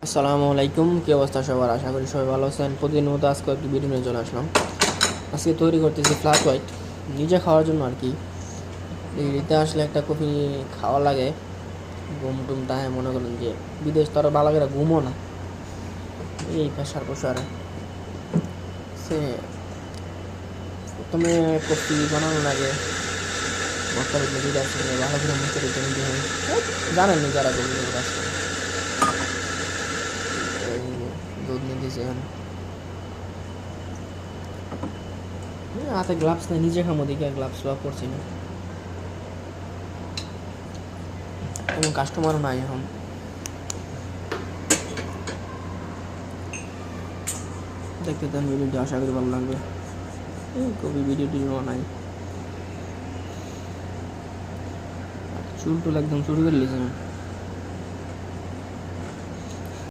আসসালামু আলাইকুম, কি অবস্থা সবার? আশা করি সবাই ভালো আছেন। প্রতিদিনের মতো আজকে একটি ভিডিও নিয়ে চলে আসলাম। আজকে তৈরি করতেছি ফ্ল্যাট হোয়াইট, নিজে খাওয়ার জন্য আর কি। ডিগ্রিতে আসলে একটা কফি খাওয়া লাগে, ঘুম টুম তাহে মনে করেন যে বিদেশ তো আরও ভালো করে ঘুমও না, এই প্রেশার প্রেশারে সে প্রথমে কফি বানানো লাগে। মশলা দিতে আসছে ভালো করে মশলা দিতে নিতে হবে, জানেন নি যারা কফি কাজ করে। এই দুধ নিয়ে দিয়েছে এখন, হাতে গ্লাভস নেই, নিজে খামো দিকে গ্লাভস ব্যবহার করছি না, কোনো কাস্টমারও নাই এখন। দেখতে দেন ভিডিওটি, আশা করি ভালো লাগবে। কবি ভিডিওটি নাই, চুল টুল একদম শুরু করে নিয়েছে।